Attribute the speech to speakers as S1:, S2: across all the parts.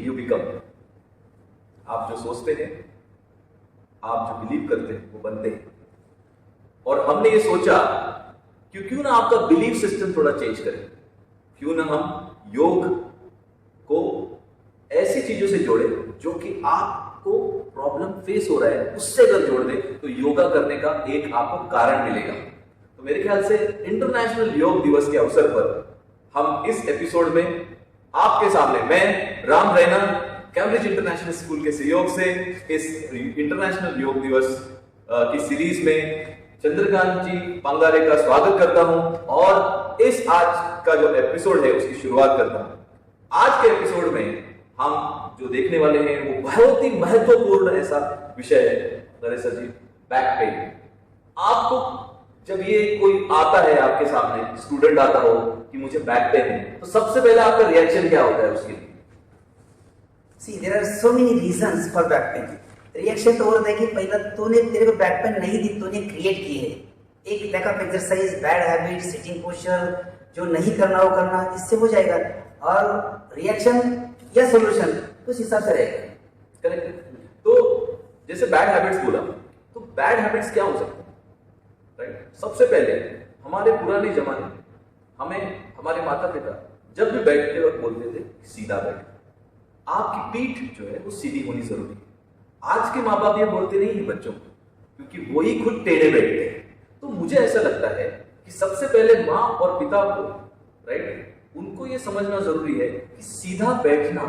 S1: You become. आप जो सोचते हैं, आप जो बिलीव करते हैं, वो बनते हैं। और हमने ये सोचा कि क्यों ना आपका बिलीव सिस्टम थोड़ा चेंज करें, क्यों ना हम योग को ऐसी चीजों से जोड़े जो कि आपको प्रॉब्लम फेस हो रहा है उससे अगर जोड़ दे तो योगा करने का एक आपको कारण मिलेगा। तो मेरे ख्याल से इंटरनेशनल योग दिवस के अवसर पर हम इस एपिसोड में आपके सामने, मैं Ram Raina Cambridge international school के सहयोग से इस इंटरनेशनल योग दिवस की सीरीज में चंद्रकांत जी पंगारे का स्वागत करता हूं और इस आज का जो एपिसोड है उसकी शुरुआत करता हूं। आज के एपिसोड में हम जो देखने वाले हैं वो बहुत ही महत्वपूर्ण ऐसा विषय है नरेश जी, बैक पेन। आपको जब ये कोई आता है आपके सामने, स्टूडेंट आता हो कि मुझे बैक पेन है, तो सबसे पहले आपका रिएक्शन क्या होता है उसके लिए?
S2: See, there are so many reasons for back pain. Reaction तो होता है कि पहला तूने, तेरे को बैक पेन नहीं दी, तूने क्रिएट की है। एक lack of exercise, bad habit, sitting posture, जो नहीं करना वो करना, इससे हो जाएगा। और रिएक्शन या सोल्यूशन तो उस हिसाब से रहेगा।
S1: करेक्ट। तो जैसे बैड हैबिट्स बोला, तो बैड हैबिट्स क्या हो सकते हैं? राइट। सबसे पहले हमारे पुराने जमाने में हमें हमारे माता पिता जब भी बैठते वक्त बोलते थे सीधा बैठ, आपकी पीठ जो है वो सीधी होनी जरूरी है। आज के माँ बाप ये बोलते नहीं है बच्चों को, क्योंकि वो ही खुद टेढ़े बैठते हैं। तो मुझे ऐसा लगता है कि सबसे पहले माँ और पिता को, राइट, उनको ये समझना जरूरी है कि सीधा बैठना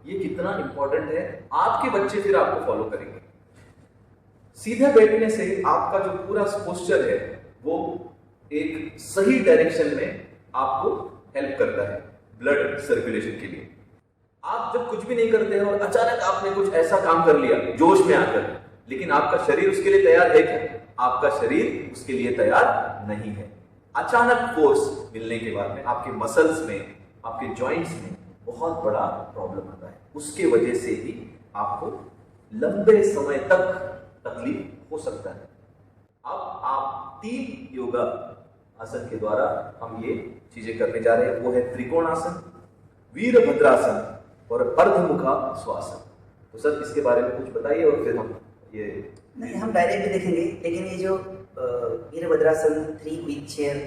S1: ये कितना इंपॉर्टेंट है। आपके बच्चे फिर आपको फॉलो करेंगे। सीधे बैठने से आपका जो पूरा पोस्चर है वो एक सही डायरेक्शन में आपको हेल्प करता है ब्लड सर्कुलेशन के लिए। आप जब कुछ भी नहीं करते हो और अचानक आपने कुछ ऐसा काम कर लिया जोश में आकर, लेकिन आपका शरीर उसके लिए तैयार है क्या? आपका शरीर उसके लिए तैयार नहीं है। अचानक फोर्स मिलने के बाद में आपके मसल्स में, आपके जॉइंट्स में बहुत बड़ा प्रॉब्लम आता है। उसके वजह से ही आपको लंबे समय तक तकलीफ हो सकता है। अब आप 3 योगा आसन के द्वारा हम ये चीजें करने जा रहे हैं। वो है त्रिकोणासन, वीरभद्रासन और अर्धमुखा स्वासन। तो सर इसके बारे में कुछ बताइए और फिर हम ये
S2: नहीं, हम डायरेक्ट भी देखेंगे, लेकिन ये जो वीरभद्रासन, 3 विथ चेयर,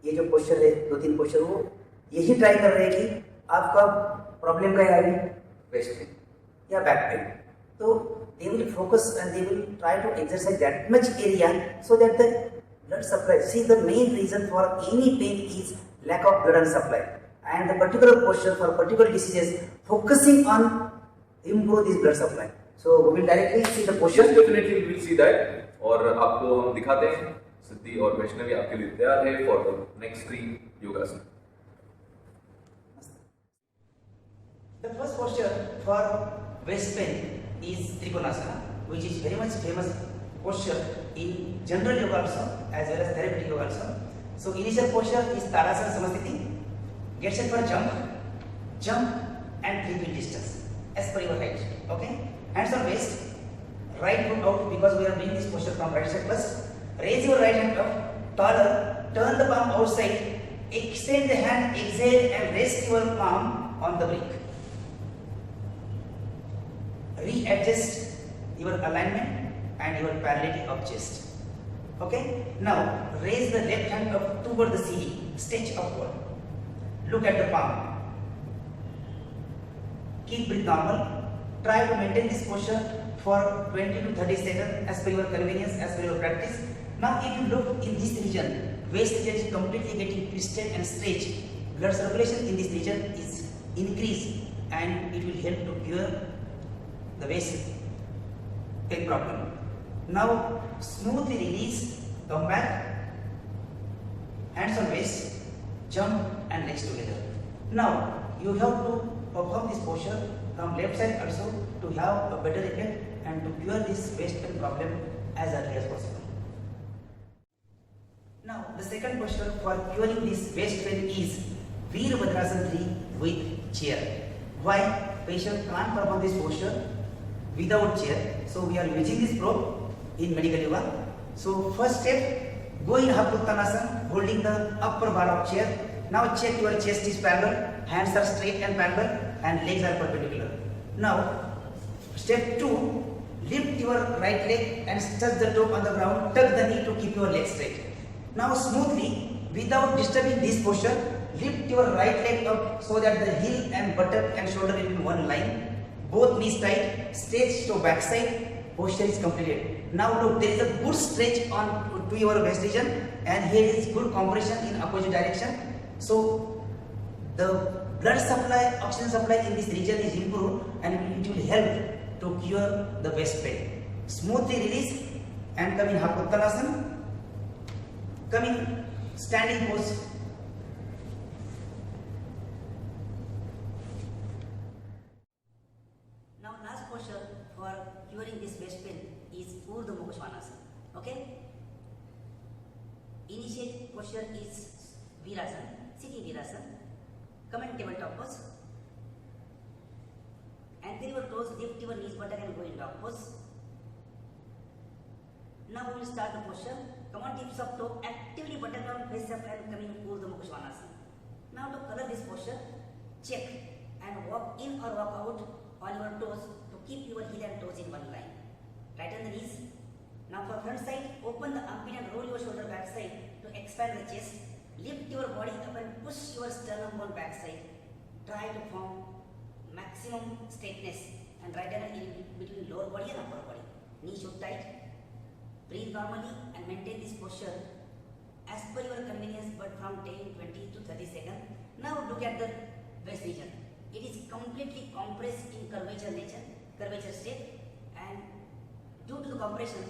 S2: ये जो पोस्चर है, 2-3 पोस्चर, वो यही ट्राई कर रहे हैं कि आपका प्रॉब्लम क्या है, वेस्ट पेन या बैक पेन। तो they will focus and they will try to exercise that much area so that the blood supply. See, the main reason for any pain is lack of blood supply, and the particular posture for particular diseases focusing on improve this blood supply. So we will directly see the posture.
S1: Yes, definitely we will see that. और आपको हम दिखाते हैं। सिद्धि और वैष्णवी आपके लिए तैयार है फॉर द नेक्स्ट 3 योगासन।
S2: The first posture for waist pain is Trikonasana, which is very much famous posture in general yoga also as well as therapeutic yoga also. So initial posture is Tadasana Samasthiti. Get set for jump and 3 feet distance as per your height. Okay, hands on waist, right foot out because we are doing this posture from right side first. Raise your right hand up taller, turn the palm outside, extend the hand, exhale and rest your palm on the brick. Readjust your alignment and your parallelity of chest. Okay, now raise the left hand up toward the ceiling, stretch upward, look at the palm, keep breath normal. Try to maintain this posture for 20 to 30 seconds as per your convenience, as per your practice. Now if you look in this region, waist region is completely getting twisted and stretched. Blood circulation in this region is increased and it will help to cure the waist pain problem. Now smoothly release, come back, hands on waist, jump and legs together. Now you have to perform this posture from left side also to have a better effect and to cure this waist pain problem as early as possible. Now the second posture for curing this waist pain is Veerabhadrasana 3 with chair. Why? Patient can't perform this posture without chair, so we are using this probe in medical yoga. So first step, go in half uttanasana, holding the upper bar of chair. Now check your chest is parallel, hands are straight and parallel, and legs are perpendicular. Now, step 2, lift your right leg and touch the toe on the ground, tuck the knee to keep your leg straight. Now smoothly, without disturbing this posture, lift your right leg up so that the heel and buttock and shoulder will be in one line. Both knees tight, stretch to back side, posture is completed. Now look, there is a good stretch on to your waist region, and here is good compression in opposite direction. So the blood supply, oxygen supply in this region is improved, and it will help to cure the waist pain. Smoothly release and come in half Uttanasana. Come in standing pose. Now last posture for curing this waist pain is Urdhva Mukha Svanasana. Okay? Initiate posture is Virasana, sitting Virasana. Come in tabletop pose. Angle your toes, lift your knees, buttock and go in dog pose. Now we will start the posture. Come on, tips of toe, actively button down, face up and come in Urdhva Mukha Svanasana. Now to color this posture, check and walk in or walk out on your toes to keep your heel and toes in one line. Tighten the knees. Now for front side, open the armpit and roll your shoulder back side to expand the chest. Lift your body up and push your sternum on back side. Try to form maximum straightness and right angle in between lower body and upper body. Knees should tight. Breathe normally and maintain this posture as per your convenience, but from 10, 20 to 30 seconds. Now look at the waist region. It is completely compressed in curvature state, and due to the compression,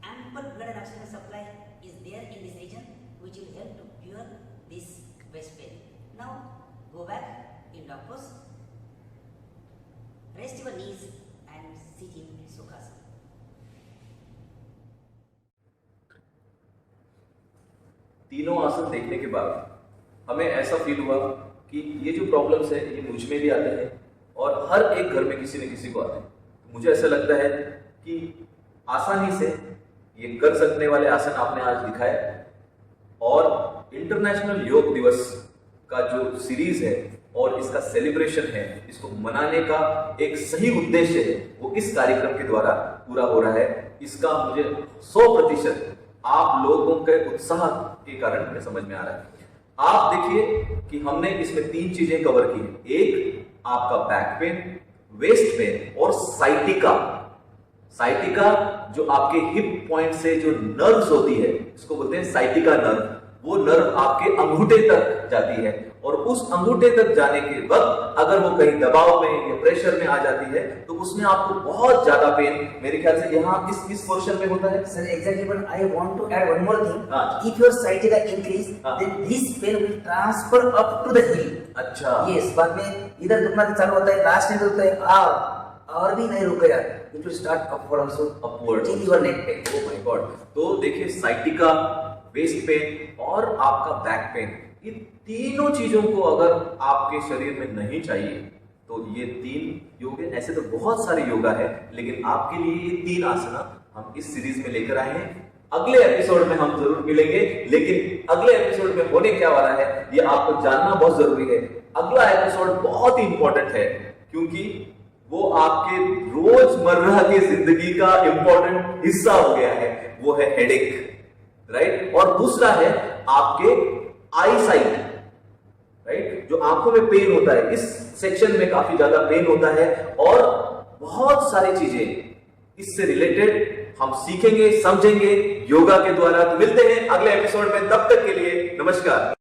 S2: ample blood and oxygen supply is there in this region, which will help to cure this waist pain. Now go back in dog pose. Rest your knees and sit in Sukhasana.
S1: तीनों आसन देखने के बाद हमें ऐसा feel हुआ कि ये जो प्रॉब्लम्स है ये मुझ में भी आते हैं और हर एक घर में किसी न किसी को आते हैं। तो मुझे ऐसा लगता है कि आसानी से ये कर सकने वाले आसन आपने आज दिखाए, और इंटरनेशनल योग दिवस का जो सीरीज है और इसका सेलिब्रेशन है, इसको मनाने का एक सही उद्देश्य है, वो इस कार्यक्रम के द्वारा पूरा हो रहा है। इसका मुझे 100% आप लोगों के उत्साह के कारण मुझे समझ में आ रहा है। आप देखिए कि हमने इसमें 3 चीजें कवर की हैं। एक आपका बैक पेन, वेस्ट पेन और साइटिका। साइटिका जो आपके हिप पॉइंट से जो नर्व्स होती है, इसको बोलते हैं साइटिका नर्व। वो नर्व आपके अंगूठे तक जाती है, और उस अंगूठे तक जाने के वक्त अगर वो कहीं दबाव में या प्रेशर में आ जाती है तो उसमें आपको बहुत ज्यादा पेन, मेरे ख्याल से यहाँ इस पोर्शन में होता है।
S2: Sir, exactly, but I want to add one more thing.
S1: हाँ.
S2: If your sciatica increase, then this pain will transfer up to the heel.
S1: अच्छा।
S2: Yes, बाद में इधर दुखना चालू होता है, लास्ट में होता है और भी नहीं रुकेगा, it will start upward also,
S1: upward
S2: till your neck pain.
S1: Oh my God! तो देखिए साइटिका, वेस्ट पेन और आपका बैक पेन, ये तीनों चीजों को अगर आपके शरीर में नहीं चाहिए तो ये 3 योग है। ऐसे तो बहुत सारे योगा है, लेकिन आपके लिए ये 3 आसना हम इस सीरीज में लेकर आए हैं। अगले एपिसोड में हम जरूर मिलेंगे, लेकिन अगले एपिसोड में होने क्या वाला है ये आपको जानना बहुत जरूरी है। अगला एपिसोड बहुत ही इंपॉर्टेंट है, क्योंकि वो आपके रोजमर्रा की जिंदगी का इंपॉर्टेंट हिस्सा हो गया है। वो है हेडेक, राइट? और दूसरा है आपके आई साइट, राइट? जो आंखों में पेन होता है, इस सेक्शन में काफी ज्यादा पेन होता है, और बहुत सारी चीजें इससे रिलेटेड हम सीखेंगे, समझेंगे योगा के द्वारा। तो मिलते हैं अगले एपिसोड में, तब तक के लिए नमस्कार।